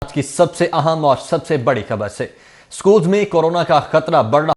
आज की सबसे अहम और सबसे बड़ी खबर से। स्कूल्स में कोरोना का खतरा बढ़ रहा।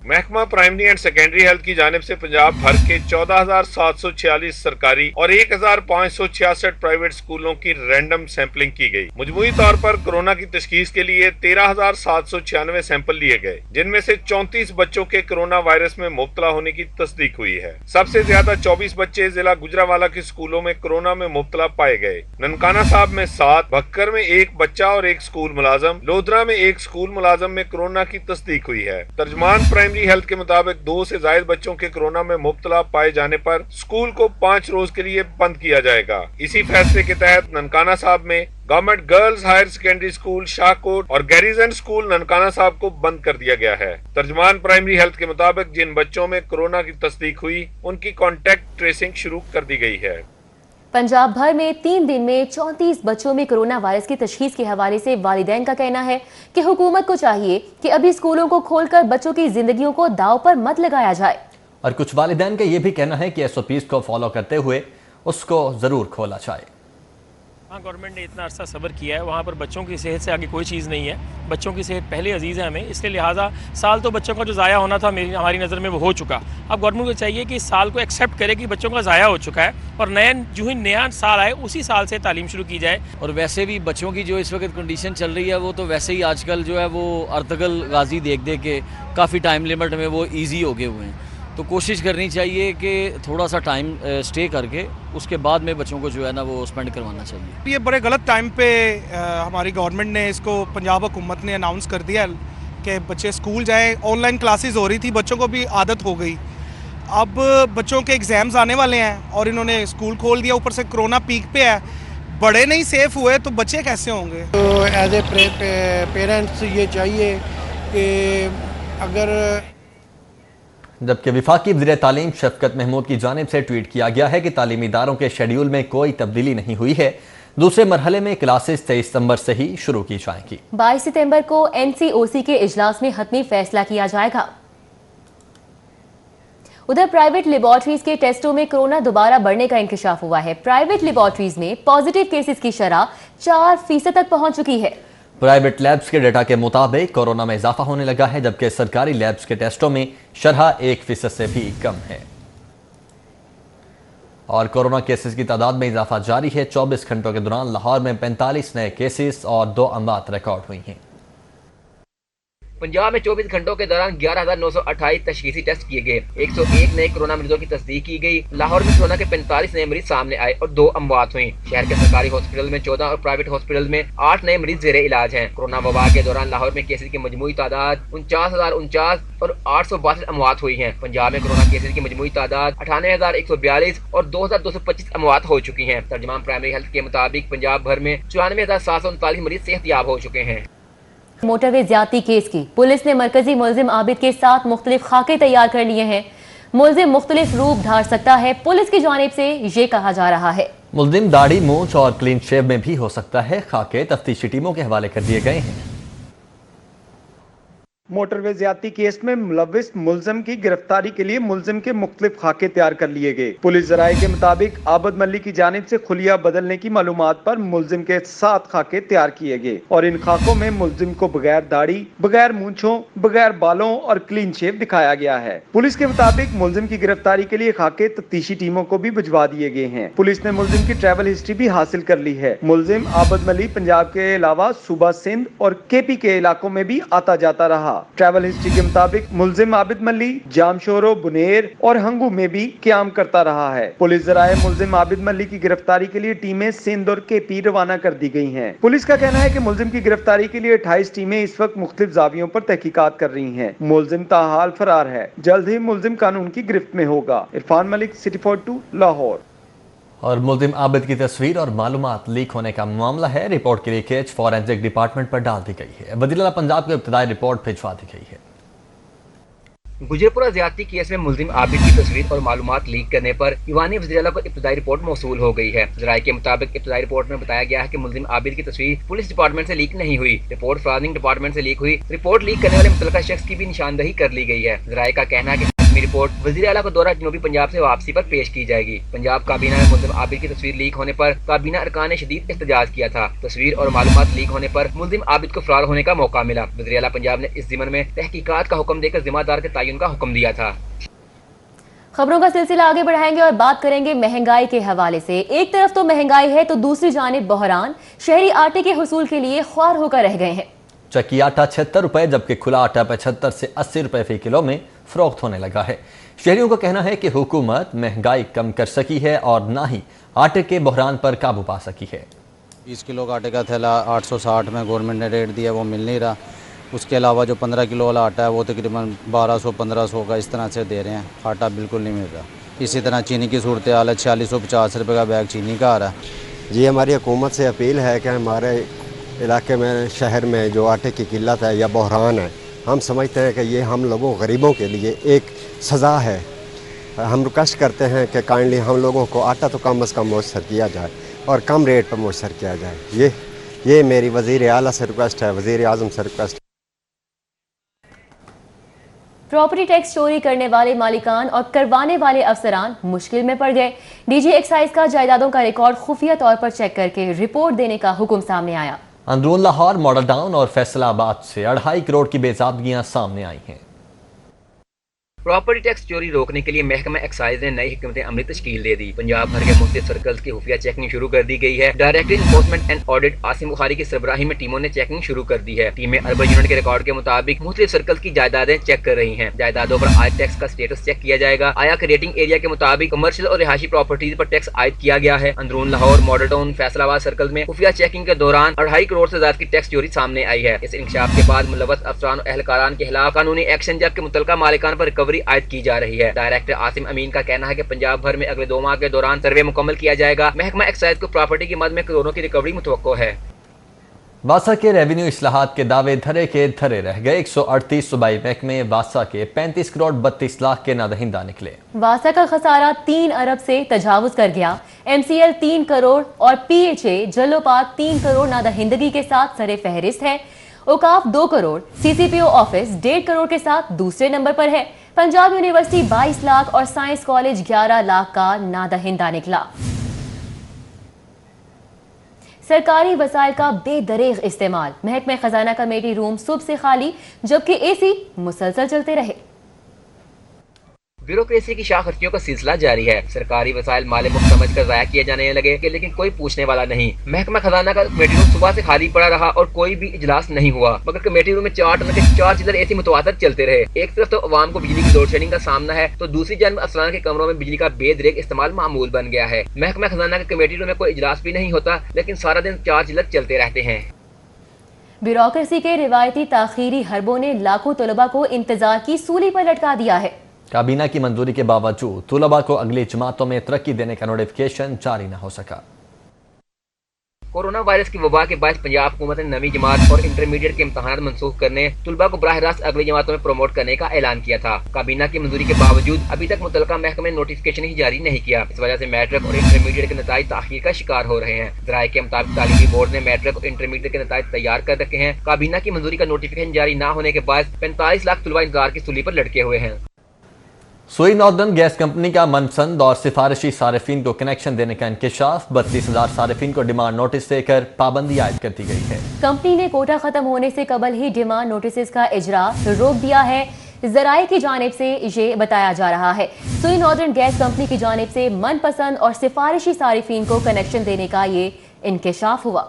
महकमा प्राइमरी एंड सेकेंडरी हेल्थ की जानिब से पंजाब भर के 14,746 सरकारी और 1,566 प्राइवेट स्कूलों की रैंडम सैंपलिंग की गई। मजमूई तौर पर कोरोना की तशखीस के लिए 13,796 सैंपल लिए गए, जिनमें से 34 बच्चों के कोरोना वायरस में मुब्तला होने की तस्दीक हुई है। सबसे ज्यादा 24 बच्चे जिला गुजरावाला के स्कूलों में कोरोना में मुब्तला पाए गए। ननकाना साहब में 7, भक्कर में 1 बच्चा और 1 स्कूल मुलाजम, लोधरा में 1 स्कूल मुलाजम में कोरोना की तस्दीक हुई है। तर्जमान प्राइमरी हेल्थ के मुताबिक 2 से ज्यादा बच्चों के कोरोना में मुब्तला पाए जाने पर स्कूल को 5 रोज के लिए बंद किया जाएगा। इसी फैसले के तहत ननकाना साहब में government girls higher secondary school Shahkot और गैरिजन स्कूल ननकाना साहब को बंद कर दिया गया है। तर्जमान प्राइमरी हेल्थ के मुताबिक जिन बच्चों में कोरोना की तस्दीक हुई उनकी कॉन्टेक्ट ट्रेसिंग शुरू कर दी गई है। पंजाब भर में 3 दिन में 34 बच्चों में कोरोना वायरस की तशखीस के हवाले से वालिदैन का कहना है कि हुकूमत को चाहिए कि अभी स्कूलों को खोलकर बच्चों की जिंदगियों को दांव पर मत लगाया जाए। और कुछ वालिदैन का यह भी कहना है कि SOPs को फॉलो करते हुए उसको जरूर खोला जाए। हाँ, गवर्नमेंट ने इतना अरसा सब्र किया है, वहाँ पर बच्चों की सेहत से आगे कोई चीज़ नहीं है। बच्चों की सेहत पहले अजीज़ है हमें, इसलिए लिहाजा साल तो बच्चों का जो ज़ाया होना था हमारी नज़र में वो हो चुका। अब गवर्नमेंट को चाहिए कि इस साल को एक्सेप्ट करे कि बच्चों का ज़ाया हो चुका है और जो ही नया साल आए उसी साल से तालीम शुरू की जाए। और वैसे भी बच्चों की जो इस वक्त कंडीशन चल रही है वो तो वैसे ही आजकल जो है वो अर्तगल गाजी देख दे के काफ़ी टाइम लिमिट में वो ईजी हो गए हुए हैं, तो कोशिश करनी चाहिए कि थोड़ा सा टाइम स्टे करके उसके बाद में बच्चों को जो है ना वो स्पेंड करवाना चाहिए। ये बड़े गलत टाइम पे हमारी गवर्नमेंट ने इसको पंजाब हुकूमत ने अनाउंस कर दिया कि बच्चे स्कूल जाएं। ऑनलाइन क्लासेस हो रही थी, बच्चों को भी आदत हो गई। अब बच्चों के एग्ज़ाम्स आने वाले हैं और इन्होंने स्कूल खोल दिया, ऊपर से कोरोना पीक पे है। बड़े नहीं सेफ हुए तो बच्चे कैसे होंगे? तो एज ए पेरेंट्स ये चाहिए कि अगर जबकि वफाकी वज़ीर तालीम शफकत महमूद की जानिब से ट्वीट किया गया है कि तालीमी इदारों के शेड्यूल में कोई तब्दीली नहीं हुई है। दूसरे मरहले में क्लासेस 23 सितंबर से ही शुरू की जाएंगी। 22 सितंबर को NCOC के इजलास में हतमी फैसला किया जाएगा। उधर प्राइवेट लेबोरेटरीज के टेस्टों में कोरोना दोबारा बढ़ने का इंकशाफ हुआ है। प्राइवेट लेबोरेटरीज में पॉजिटिव केसेस की शरह 4% तक पहुंच चुकी है। प्राइवेट लैब्स के डेटा के मुताबिक कोरोना में इजाफा होने लगा है, जबकि सरकारी लैब्स के टेस्टों में शरह 1% से भी कम है। और कोरोना केसेस की तादाद में इजाफा जारी है। 24 घंटों के दौरान लाहौर में 45 नए केसेस और 2 अमवात रिकॉर्ड हुई हैं। पंजाब में 24 घंटों के दौरान 11,928 तशखीसी टेस्ट किए गए। 101 नए कोरोना मरीजों की तस्दीक की गई। लाहौर में कोरोना के 45 नए मरीज सामने आए और 2 अमवात हुई। शहर के सरकारी हॉस्पिटल में 14 और प्राइवेट हॉस्पिटल में 8 नए मरीज जेरे इलाज हैं। कोरोना वबा के दौरान लाहौर में केसेस की मजमूई तादाद 49,049 और 862 अमवात हुई हैं। पंजाब में कोरोना केसेस की मजमूई तादाद 98,142 और 2,225 अमवात हो चुकी हैं। तर्जमान प्राइमरी हेल्थ के मुताबिक पंजाब भर में 94,739 मरीज सेहतयाब हो चुके हैं। मोटरवे ज्यादती केस की पुलिस ने मरकजी मुलजिम आबिद के 7 मुख्तलिफ खाके तैयार कर लिए हैं। मुलजिम मुख्तलिफ रूप धार सकता है, पुलिस की जानिब से ये कहा जा रहा है। मुलजिम दाढ़ी, मूंछ और क्लीन शेव में भी हो सकता है। खाके तफ्तीशी टीमों के हवाले कर दिए गए हैं। मोटरवे ज्यादती केस में मुलविस मुलजिम की गिरफ्तारी के लिए मुलजिम के मुख्तलिफ खाके तैयार कर लिए गए। पुलिस जराये के मुताबिक आबद मल्ली की जानिब से खुलिया बदलने की मालूमात पर मुलजिम के 7 खाके तैयार किए गए और इन खाकों में मुलजिम को बगैर दाढ़ी, बगैर मूंछों, बगैर बालों और क्लीन शेव दिखाया गया है। पुलिस के मुताबिक मुलजिम की गिरफ्तारी के लिए खाके तफ्तीशी टीमों को भी भिजवा दिए गए हैं। पुलिस ने मुलजिम की ट्रैवल हिस्ट्री भी हासिल कर ली है। मुलजिम आबद मल्ली पंजाब के अलावा सूबा सिंध और KP के इलाकों में भी आता जाता रहा। ट्रैवल हिस्ट्री के मुताबिक मुलजिम आबिद मल्ली जामशोरो, बुनेर और हंगू में भी क्याम करता रहा है। पुलिस जराये मुलजिम आबिद मल्ली की गिरफ्तारी के लिए टीमें सिंध और KP रवाना कर दी गई हैं। पुलिस का कहना है कि मुलजिम की गिरफ्तारी के लिए 28 टीमें इस वक्त मुख्तलिफ जावियों पर तहकीकात कर रही हैं। मुलजिम ताहाल फरार है। जल्द ही मुलजिम कानून की गिरफ्त में होगा। इरफान मलिक, सिटी 42, लाहौर। और मुलजिम आबिद की तस्वीर और मालूमात लीक होने का मामला है। रिपोर्ट की लीकेज फॉरेंसिक डिपार्टमेंट पर डाल दी गई है। वज़ीर-ए-आला पंजाब को इब्तदाई रिपोर्ट भिजवा दी गई है। गुजरपुरा ज्यादती केस में मुलजिम आबिद की तस्वीर और मालूमात लीक करने पर ईवानी वज़ीर-ए-आला को इब्तदाई रिपोर्ट मौसूल हो गई है। ज़राए के मुताबिक इब्तदाई रिपोर्ट में बताया गया है कि मुलजिम आबिद की तस्वीर पुलिस डिपार्टमेंट से लीक नहीं हुई, रिपोर्ट फॉरेंसिक डिपार्टमेंट से लीक हुई। रिपोर्ट लीक करने वाले मुतल्लिका शख्स की भी निशानदही कर ली गई है। ज़राए का कहना है कि अपनी रिपोर्ट वज़ीर आला को दौरा जनूबी पंजाब से वापसी पर पेश की जाएगी। पंजाब काबीना में मुल्ज़िम आबिद की तस्वीर लीक होने पर काबीना अरकान ने शदीद एहतजाज किया था। तस्वीर और मालूमात लीक होने पर मुल्ज़िम आबिद को फरार होने का मौका मिला। वज़ीर आला पंजाब ने इस ज़िम्मन में तहकीकात का हुक्म देकर जिम्मेदार के तयन का हुक्म दिया था। खबरों का सिलसिला आगे बढ़ाएंगे और बात करेंगे महंगाई के हवाले से। एक तरफ तो महंगाई है तो दूसरी जानिब बहरान। शहरी आटे के हुसूल के लिए ख्वार होकर रह गए हैं। चक्की आटा 76 रुपए जबकि खुला आटा 75 से 80 रुपए फी किलो में फरोख्त होने लगा है। शहरियों का कहना है कि हुकूमत महंगाई कम कर सकी है और ना ही आटे के बहरान पर काबू पा सकी है। 20 किलो का आटे का थैला 860 में गवर्नमेंट ने रेट दिया, वो मिल नहीं रहा। उसके अलावा जो 15 किलो वाला आटा है वो तकरीबन 1200-1500 का इस तरह से दे रहे हैं। आटा बिल्कुल नहीं मिल रहा। इसी तरह चीनी की सूरत हाल है, 4650 रुपये का बैग चीनी का आ रहा है। जी हमारी हुकूमत से अपील है कि हमारे इलाके में, शहर में जो आटे की किल्लत है या बहरान है, हम समझते हैं कि ये हम लोगों गरीबों के लिए एक सज़ा है। हम रिक्वेस्ट करते हैं कि काइंडली हम लोगों को आटा तो कम अज़ कम मुयसर किया जाए और कम रेट पर मुयसर किया जाए। ये मेरी वज़ीर आला से रिक्वेस्ट है, वज़ीर आज़म से रिक्वेस्ट है। प्रॉपर्टी टैक्स चोरी करने वाले मालिकान और करवाने वाले अफसरान मुश्किल में पड़ गए। डीजी एक्साइज का जायदादों का रिकॉर्ड खुफिया तौर पर चेक करके रिपोर्ट देने का हुक्म सामने आया। अंदरून लाहौर, मॉडल टाउन और फैसलाबाद से 2.5 करोड़ की बेज़ाबगियां सामने आई हैं। प्रॉपर्टी टैक्स चोरी रोकने के लिए महकमा एक्साइज ने नई हिकमत अमली तश्कील दे दी। पंजाब भर के मुख्तलिफ सर्कल्स की खुफिया चेकिंग शुरू कर दी गई है। Director enforcement and audit Asim Bukhari की सरबराही में टीमों ने चेकिंग शुरू कर दी है। टीमें अर्बन यूनिट के रिकॉर्ड के मुताबिक मुख्तलिफ सर्कल्स की जायदादें चेक कर रही हैं। जायदादों पर आयत टैक्स का स्टेटस चेक किया जाएगा। आया के रेटिंग एरिया के मुताबिक कमर्शियल और रिहायशी प्रॉपर्टीज पर टैक्स आयद किया गया है। अंदरून Lahore, model town, Faisalabad circle में खुफिया चेकिंग के दौरान 2.5 करोड़ से ज्यादा की टैक्स चोरी सामने आई है। इस इंकशाफ के बाद मुलव्वस अफसरान और एहलकारान के खिलाफ कानूनी एक्शन जबकि मुतल्लिका मालिकान पर रिकवरी आयद की जा रही है। डायरेक्टर आसिम अमीन का कहना है कि पंजाब भर में अगले 2 माह के दौरान सर्वे मुकम्मल किया जाएगा। महकमा एक्साइज को प्रॉपर्टी की मद में करोड़ों की रिकवरी मुतवक्को है। वासा के रेवेन्यू इस्लाहात के दावे धरे के धरे रह गए। 138 सूबाई महकमे वासा के 35 करोड़ 32 लाख के नादहिंदा निकले। वासा का खसारा 3 अरब से तजावुज कर गया। MCL 3 करोड़ और PHA जलोपात 3 करोड़ नादहिंदगी के साथ सरे फहरिस्त है। औकाफ 2 करोड़, CCPO ऑफिस 1.5 करोड़ के साथ दूसरे नंबर पर है। पंजाब यूनिवर्सिटी 22 लाख और साइंस कॉलेज 11 लाख का नादहिंदा निकला। सरकारी वसाइल का बेदरेग इस्तेमाल। महकमे खजाना कमेटी रूम सुबह से खाली जबकि AC मुसलसल चलते रहे। ब्यूरोक्रेसी की शाखर्चियों का सिलसिला जारी है। सरकारी वसाइल माले मुफ्त समझ कर जाया किए जाने लगे कि लेकिन कोई पूछने वाला नहीं। महकमा खजाना का कमेटी रूम सुबह से खाली पड़ा रहा और कोई भी इजलास नहीं हुआ, मगर कमेटी रूम में 4 टन के 4 चीज़र ऐसी मुतवातर चलते रहे। एक तरफ तो अवाम को बिजली की लोड शेडिंग का सामना है तो दूसरी जानब अफसरान के कमरों में बिजली का बेदरेग इस्तेमाल मामूल बन गया है। महकमा खजाना के कमेटी रूम में कोई इजलास भी नहीं होता लेकिन सारा दिन 4 चीज़र चलते रहते हैं। ब्यूरोक्रेसी के रिवायती ताखीरी हरबों ने लाखों तलबा को इंतजार की सूली पर लटका दिया है। काबीना की मंजूरी के बावजूद तुलबा को अगली जमातों में तरक्की देने का नोटिफिकेशन जारी न हो सका। कोरोना वायरस की वबा के बाद पंजाब हुकूमत ने 9वीं जमात और इंटरमीडिएट के इम्तहान मनसूख करने, तुलबा को बराह रास्त अगली जमातों में प्रमोट करने का ऐलान किया था। काबीना की मंजूरी के बावजूद अभी तक मुतल्लिका महकमे ने नोटिफिकेशन ही जारी नहीं किया। इस वजह से मैट्रिक और इंटरमीडिएट के नताइज ताखीर का शिकार हो रहे हैं। ज़राए के मुताबिक तालीमी बोर्ड ने मैट्रिक और इंटरमीडिएट के नताइज तैयार कर रखे हैं। काबीना की मंजूरी का नोटिफिकेशन जारी न होने के बाद 45 लाख तुलबा इंतजार की सूली पर लटके हुए हैं। सुई नॉर्दर्न गैस कंपनी का मनपसंद और सिफारिशी सारिफिन को कनेक्शन देने का इंकशाफ। 32,000 सारिफिन को डिमांड नोटिस देकर पाबंदी आयद कर दी गई है। कंपनी ने कोटा खत्म होने से कबल ही डिमांड नोटिस का इजरा रोक दिया है। ज़राए की जानिब से ये बताया जा रहा है। सुई नॉर्दर्न गैस कंपनी की जानिब से मनपसंद और सिफारिशी सारिफिन को कनेक्शन देने का ये इंकशाफ हुआ।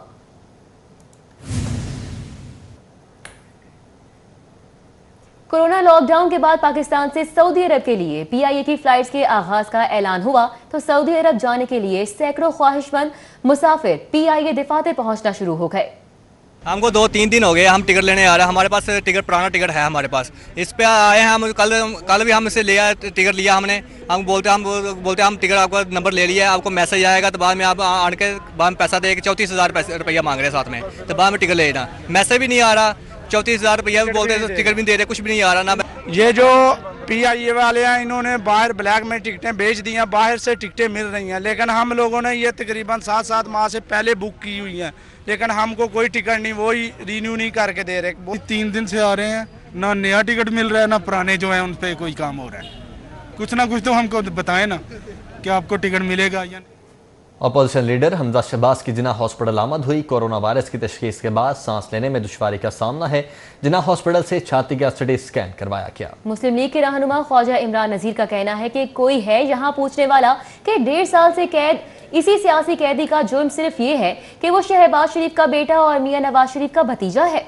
कोरोना लॉकडाउन के बाद पाकिस्तान से सऊदी अरब के लिए PIA की फ्लाइट्स के आगाज का ऐलान हुआ तो सऊदी अरब जाने के लिए सैकड़ों ख्वाहिशमंद मुसाफिर PIA दफातर पहुंचना शुरू हो गए। हमको 2-3 दिन हो गए, हम टिकट लेने आ रहे हैं। हमारे पास टिकट, पुराना टिकट है हमारे पास, इस पे आए हैं हम। कल भी हम इससे लिया टिकट लिया हमने। हम बोलते हम टिकट आपका नंबर ले लिया है, आपको मैसेज आएगा तो बाद में आप आने के बाद में पैसा दे के 34,000 रुपया मांग रहे हैं साथ में, तो बाद में टिकट लेना। मैसेज भी नहीं आ रहा, 34,000 रुपया भी बोलते हैं, टिकट भी दे रहे, कुछ भी नहीं आ रहा ना। ये जो PIA वाले हैं इन्होंने बाहर ब्लैक में टिकटें बेच दी हैं, बाहर से टिकटें मिल रही हैं, लेकिन हम लोगों ने ये तकरीबन 7-7 माह से पहले बुक की हुई हैं, लेकिन हमको कोई टिकट नहीं, वही रिन्यू नहीं करके दे रहे। 3 दिन से आ रहे हैं, ना नया टिकट मिल रहा है ना पुराने जो हैं उन पर कोई काम हो रहा है। कुछ ना कुछ तो हमको बताएं ना कि आपको टिकट मिलेगा या नहीं। अपोजिशन लीडर हमजा शहबाज की जिना हॉस्पिटल आमद हुई। कोरोना वायरस की तशखीस के बाद सांस लेने में दुश्वारी का सामना है। जिना हॉस्पिटल से छाती का सिटी स्कैन करवाया गया। मुस्लिम लीग के रहनुमा ख्वाजा इमरान नजीर का कहना है कि कोई है यहाँ पूछने वाला कि 1.5 साल से कैद इसी सियासी कैदी का जुर्म सिर्फ ये है कि वो शहबाज शरीफ का बेटा और मियां नवाज शरीफ का भतीजा है।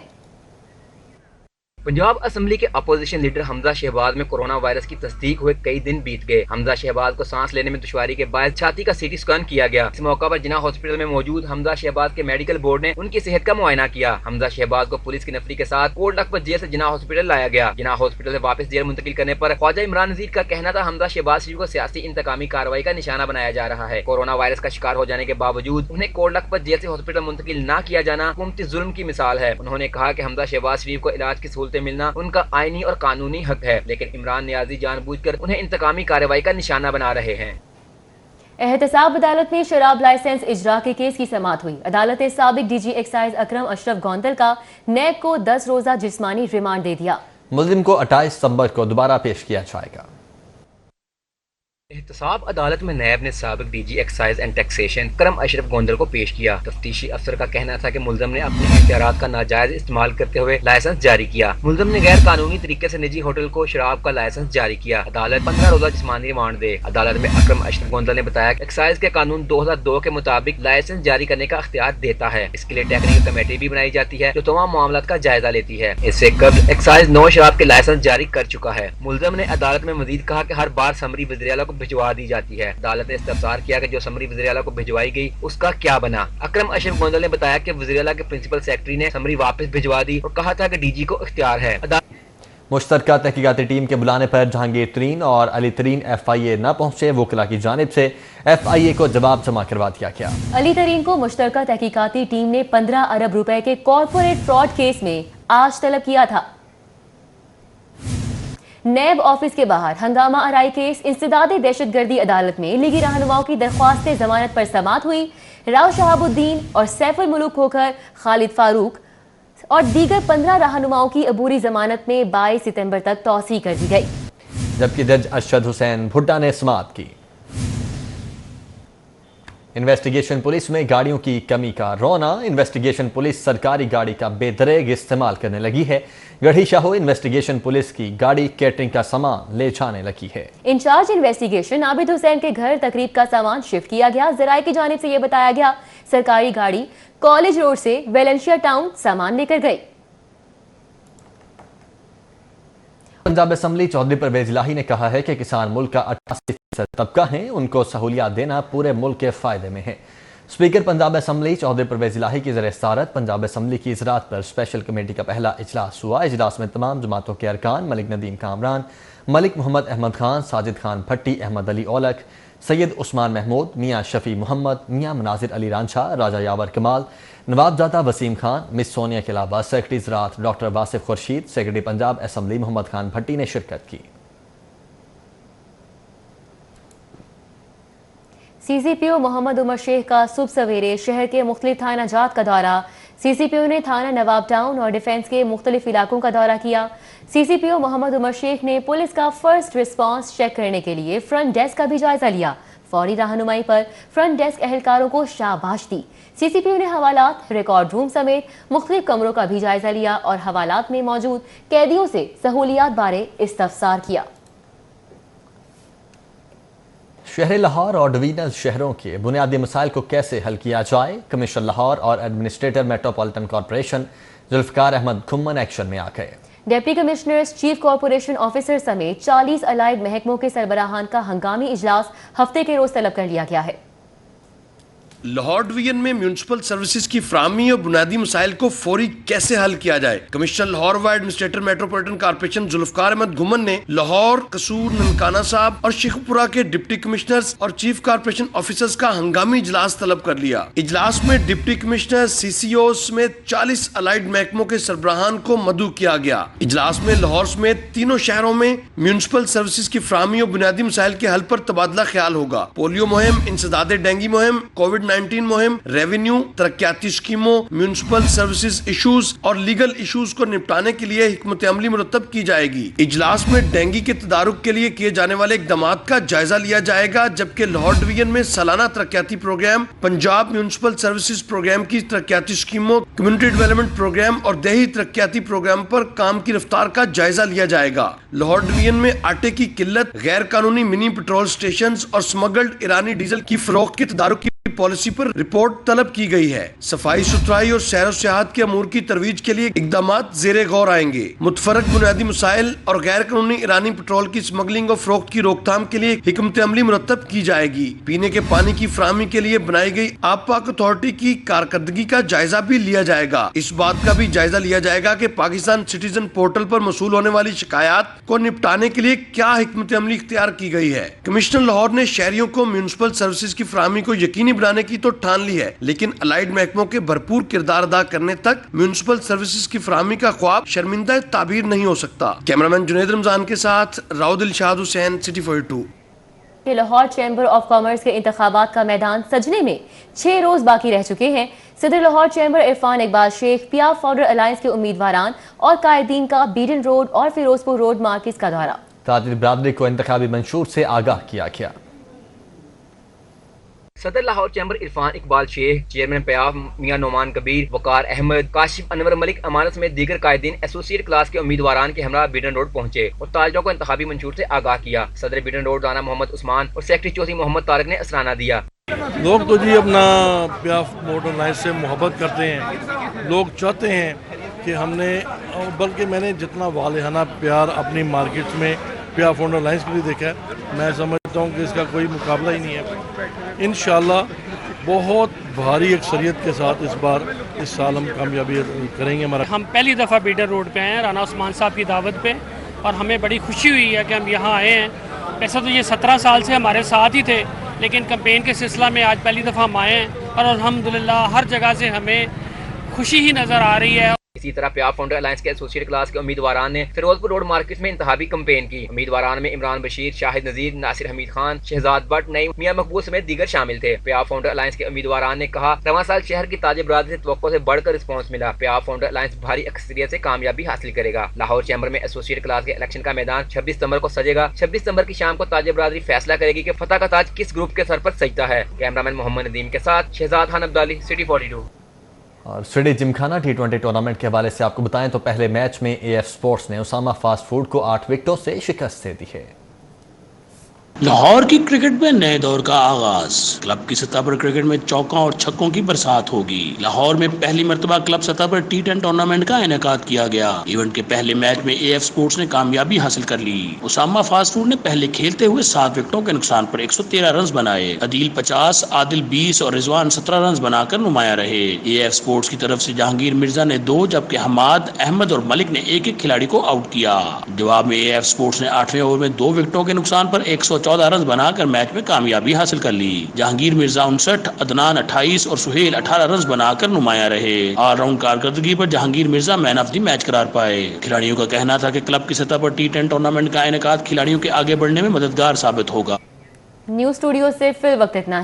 पंजाब असेंबली के अपोजिशन लीडर हमजा शहबाज में कोरोना वायरस की तस्दीक हुए कई दिन बीत गए। हमजा शहबाज को सांस लेने में दुश्वारी के बाद छाती का सीटी स्कैन किया गया। इस मौका पर जिना हॉस्पिटल में मौजूद हमजा शहबाज के मेडिकल बोर्ड ने उनकी सेहत का मुआयना किया। हमजा शहबाज को पुलिस की नफरी के साथ कोर्ट लखपत जेल से जिना हॉस्पिटल लाया गया। जिना हॉस्पिटल से वापस जेल मुंतकिल करने पर ख्वाजा इमरान नजीर का कहना था हमजा शहबाज शरीफ को सियासी इंतकामी कार्रवाई का निशाना बनाया जा रहा है। कोरोना वायरस का शिकार हो जाने के बावजूद उन्हें कोर्ट लखपत जेल से हॉस्पिटल मुंतकिल न किया जाना हुकूमती जुल्म की मिसाल है। उन्होंने कहा कि हमजा शहबाज शरीफ को इलाज की सहूलतें मिलना उनका आईनी और कानूनी हक है, लेकिन इमरान नियाजी जानबूझकर उन्हें इंतकामी कार्रवाई का निशाना बना रहे हैं। एहतसाब अदालत में शराब लाइसेंस इजरा के केस की समाअत हुई। अदालत ने साबिक डीजी एक्साइज अकरम अशरफ गोंदल का नैब को 10 रोजा जिस्मानी रिमांड दे दिया। मुल्जिम को 28 सितंबर को दोबारा पेश किया जाएगा। एहतसाब अदालत में नैब ने साबिक डीजी एक्साइज एंड टैक्सेशन करम अशरफ गोंदल को पेश किया। तफ्तीशी अफसर का कहना था कि मुल्जिम ने अपने इख्तियारात का नाजायज इस्तेमाल करते हुए लाइसेंस जारी किया। मुल्जिम ने गैर कानूनी तरीके से निजी होटल को शराब का लाइसेंस जारी किया। अदालत 15 रोजा जिस्मानी रिमांड दे। अदालत में अकरम अशरफ गोंदल ने बताया कि एक्साइज के कानून 2002 के मुताबिक लाइसेंस जारी करने का इख्तियार देता है। इसके लिए टेक्निकल कमेटी भी बनाई जाती है जो तमाम मामलों का जायजा लेती है। इससे कब्ल एक्साइज 9 शराब के लाइसेंस जारी कर चुका है। मुल्जिम ने अदालत में मजीद कहा कि हर बार समरी वज़ीर-ए-आला को भिजवा दी जाती है। अदालत ने इस्तफसार किया कि जो समरी वज़ीर-ए-आला को भिजवाई गई उसका क्या बना। अकरम अशरफ गोंदल ने बताया कि वज़ीर-ए-आला के प्रिंसिपल सेक्रेटरी ने समरी वापस भिजवा दी और कहा था कि डीजी को इख्तियार है। मुश्तरका तहकीकाती टीम के बुलाने पर जहांगीर तरीन और अली तरीन FIA न पहुंचे। वकला की जानिब से FIA को जवाब जमा करवा दिया गया। अली तरीन को मुश्तरका तहकीकाती टीम ने 15 अरब रुपए के कॉर्पोरेट फ्रॉड केस में आज तलब किया था। नैब ऑफिस के बाहर हंगामा आराई केस इंसदादी दहशतगर्दी अदालत में लीगी रहनुमाओं की दरख्वास्त जमानत पर समाअत हुई। राव शहाबुद्दीन और सैफुल मुल्क खोखर, खालिद फारूक और दीगर 15 रहनुमाओं की अबूरी जमानत में 22 सितंबर तक तौसीह कर दी गई। जबकि जज अरशद हुसैन भुट्टा ने समाअत की। इन्वेस्टिगेशन पुलिस में गाड़ियों की कमी का रोना। इन्वेस्टिगेशन पुलिस सरकारी गाड़ी का बेदरेग इस्तेमाल करने लगी है। गढ़ी शाहो इन्वेस्टिगेशन पुलिस की गाड़ी कैटरिंग का सामान ले जाने लगी है। इंचार्ज इन्वेस्टिगेशन आबिद हुसैन के घर तकरीब का सामान शिफ्ट किया गया। जराये की जानिब से यह बताया गया सरकारी गाड़ी कॉलेज रोड से वेलेंशिया टाउन सामान लेकर गई। पंजाब असेंबली चौधरी परवेज इलाही ने कहा है कि किसान मुल्क का 88% तबका है, उनको सहूलियात देना पूरे मुल्क के फायदे में है। स्पीकर पंजाब असेंबली चौधरी परवेज इलाही की ज़रिए सदारत पंजाब असेंबली की इजरात पर स्पेशल कमेटी का पहला इजलास हुआ। इजलास में तमाम जमातों के अरकान मलिक नदीम कामरान, मलिक मोहम्मद अहमद खान, साजिद खान भट्टी, अहमद अली औलख, सैयद उस्मान महमूद, मियाँ शफी मोहम्मद, मियाँ मनाजिर अली रांझा, राजा यावर कमाल, नवाबजादा वसीम खान, मिस सोनिया के अलावा सेक्रेटरी ज़राअत doctor Wasif Khurshid, secretary Punjab assembly Muhammad Khan Bhatti ने शिरकत की। CCPO मोहम्मद उमर शेख का सुबह सवेरे शहर के मुख्तलिफ थाना जात का दौरा। CCPO ने थाना नवाब टाउन और डिफेंस के मुख्तलिफ इलाकों का दौरा किया। CCPO मोहम्मद उमर शेख ने पुलिस का फर्स्ट रिस्पांस चेक करने के लिए फ्रंट डेस्क का भी जायजा लिया। फौरी रहनुमाई पर फ्रंट डेस्क एहलकारों को शाबाश दी। CCPO ने हवालात, रिकॉर्ड रूम समेत मुख्तलिफ कमरों का भी जायजा लिया और हवालात में मौजूद कैदियों से सहूलियात बारे इस्तफसार किया। शहर लाहौर और डिवीजनल शहरों के बुनियादी मसाइल को कैसे हल किया जाए, कमिश्नर लाहौर और administrator metropolitan corporation Zulfiqar Ahmad Ghumman action में आ गए। Deputy commissioners, chief corporation officer समेत 40 अलाइड महकमों के सरबराहान का हंगामी इजलास हफ्ते के रोज तलब कर लिया गया है। लाहौर डिवीजन में म्यूनिसिपल सर्विसेज की फराहमी और बुनियादी मसाइल को फौरी कैसे हल किया जाए, कमिश्नर लाहौर व administrator metropolitan corporation Zulfiqar Ahmad Ghumman ने लाहौर, कसूर, ननकाना साहब और शेखपुरा के डिप्टी कमिश्नर्स और चीफ कॉरपोरेशन ऑफिसर्स का हंगामी इजलास तलब कर लिया। इजलास में डिप्टी कमिश्नर, CCO समेत 40 अलाइड महकमों के सरबराहान को मदऊ किया गया। इजलास में लाहौर समेत तीनों शहरों में म्यूनिसिपल सर्विसेज की फराहमी और बुनियादी मसाइल के हल पर तबादला ख्याल होगा। पोलियो मुहिम, इंसदादे डेंगू मुहिम, कोविड कोविड-19 मुहिम, रेवेन्यू, तरक्याती स्कीमों, म्यूनिसिपल सर्विसेज इश्यूज और लीगल इश्यूज को निपटाने के लिए हिकमत अमली मुरतब की जाएगी। इजलास में डेंगू के तदारुक के लिए किए जाने वाले इक़दामात का जायजा लिया जाएगा, जबकि लाहौर डिवीजन में सालाना तरक्याती programme, Punjab municipal services programme की तरक्याती स्कीमों, कम्युनिटी डेवलपमेंट प्रोग्राम और देही तरक्याती प्रोग्राम पर काम की रफ्तार का जायजा लिया जाएगा। लाहौर डिवीजन में आटे की किल्लत, गैर कानूनी मिनी पेट्रोल स्टेशन और स्मगल्ड ईरानी डीजल की फरोख्त के तदारुक की पॉलिसी पर रिपोर्ट तलब की गई है। सफाई सुथराई और सैर सियाहत के अमूर की तरवीज के लिए इक़दामात ज़ेरे गौर आएंगे। मुतफरक बुनियादी मसाइल और गैर कानूनी ईरानी पेट्रोल की स्मगलिंग और फरोख्त की रोकथाम के लिए हिकमत अमली मुरतब की जाएगी। पीने के पानी की फराहमी के लिए बनाई गई आबपाक अथॉरिटी की कारकर्दगी का जायजा भी लिया जाएगा। इस बात का भी जायजा लिया जाएगा कि पाकिस्तान सिटीजन पोर्टल पर मसूल होने वाली शिकायत को निपटाने के लिए क्या हिकमत अमली इख्तियार की गई है। कमिश्नर लाहौर ने शहरियों को म्यूनिसिपल सर्विसेज की फराहमी को यकीनी बनाने की तो ठान ली है, लेकिन अलाइड महकमों के भरपूर किरदार अदा करने तक म्यूनिसिपल सर्विसेज की फराहमी का ख्वाब शर्मिंदा ताबीर नहीं हो सकता। कैमरामैन जुनैद रमजान के साथ राउद इलशाद Hussain, city 42। Lahore chamber of commerce के इंतखाबात का मैदान सजने में 6 रोज बाकी रह चुके हैं। सदर लाहौर चैम्बर इरफान इकबाल शेख, पिया फाउंडर अलायंस के उम्मीदवारान और कायदीन का बीडन रोड और फिरोजपुर रोड मार्केट का दौरा। ताजिर बरादरी को इंतखाबी मंशूर से आगाह किया गया। सदर लाहौर चैम्बर इरफान इकबाल शेख, चेयरमैन पयाफ मियां नोमान कबीर, वकार अहमद, काशिफ अनवर मलिक अमानत समेत दीगर कायदीन एसोसिएट क्लास के उम्मीदवारान के हमरा बीडन रोड पहुंचे और ताजरों को इंतखाबी मंशूर से आगाह किया। सदर बीडन रोड राना मोहम्मद उस्मान और सेक्रेटरी चौधरी मोहम्मद तारिक ने असराना दिया। लोग तो जी अपना प्याफ मोटर लाइन से मोहब्बत करते हैं। लोग चाहते हैं कि हमने, बल्कि मैंने जितना वालेहाना प्यार अपनी मार्केट में प्याफ फाउंडर लाइन्स के लिए देखा है, मैं समझता हूँ कि इसका कोई मुकाबला ही नहीं है। इंशाल्लाह बहुत भारी अक्सरियत के साथ इस बार इस साल हम कामयाबी करेंगे। हम पहली दफ़ा बीडर रोड पे आए हैं राना उस्मान साहब की दावत पे, और हमें बड़ी खुशी हुई है कि हम यहाँ आए हैं। वैसे तो ये 17 साल से हमारे साथ ही थे, लेकिन कैंपेन के सिलसिला में आज पहली दफ़ा हम आए हैं और अल्हम्दुलिल्लाह हर जगह से हमें खुशी ही नज़र आ रही है। इसी तरह प्याफ फाउंडर अलायंस के एसोसिएट क्लास के उम्मीदवारान ने फिरोजपुर रोड मार्केट में इंतखाबी कैंपेन की। उम्मीदवारान में इमरान बशीर, शाहिद नजीर, नासिर हमीद खान, शहजाद भट्ट, नईम मियां मकबूल समेत दीगर शामिल थे। प्याफ फाउंडर अलायंस के उम्मीदवारान ने कहा, रवां साल शहर की ताजे बरादरी से तवक्को से बढ़कर रिस्पॉन्स मिला। प्याफ फाउंडर अलायंस भारी अक्सरियत से कामयाबी हासिल करेगा। लाहौर चैम्बर में एसोसिएट क्लास के इलेक्शन का मैदान 26 सितंबर को सजेगा। 26 सितंबर की शाम को ताजे बरादरी फैसला करेगी कि फतह का ताज किस ग्रुप के सर पर सजता है। कैमरामैन मोहम्मद नदीम के साथ शहजाद खान अब्दाली, सिटी 42। और सिटी जिमखाना T20 टूर्नामेंट के हवाले से आपको बताएं तो पहले मैच में AF स्पोर्ट्स ने उसामा फास्ट फूड को 8 विकेटों से शिकस्त दे दी है। लाहौर की क्रिकेट में नए दौर का आगाज। क्लब की सतह पर क्रिकेट में चौकों और छक्कों की बरसात होगी। लाहौर में पहली मर्तबा क्लब सतह पर T10 टूर्नामेंट का इनेकाद किया गया। इवेंट के पहले मैच में AF स्पोर्ट्स ने कामयाबी हासिल कर ली। उसामा फास्ट फूड ने पहले खेलते हुए 7 विकेटों के नुकसान पर 113 रन बनाए। अदील 50, आदिल 20 और रिजवान 17 रन बनाकर नुमाया रहे। AF स्पोर्ट्स की तरफ से जहांगीर मिर्जा ने 2 जबकि हमाद, अहमद और मलिक ने एक खिलाड़ी को आउट किया। जवाब में AF स्पोर्ट्स ने 8वें ओवर में 2 विकेटों के नुकसान पर 114 रन बनाकर मैच में कामयाबी हासिल कर ली। जहांगीर मिर्जा 59, अदनान 28 और सुहेल 18 रन बनाकर नुमाया रहे। ऑलराउंड कारकर्दगी पर Jahangir Mirza man of the match करार पाए। खिलाड़ियों का कहना था कि क्लब की सतह पर T10 टूर्नामेंट का इनेकाद खिलाड़ियों के आगे बढ़ने में मददगार साबित होगा। न्यूज़ स्टूडियो से फिर वक्त इतना।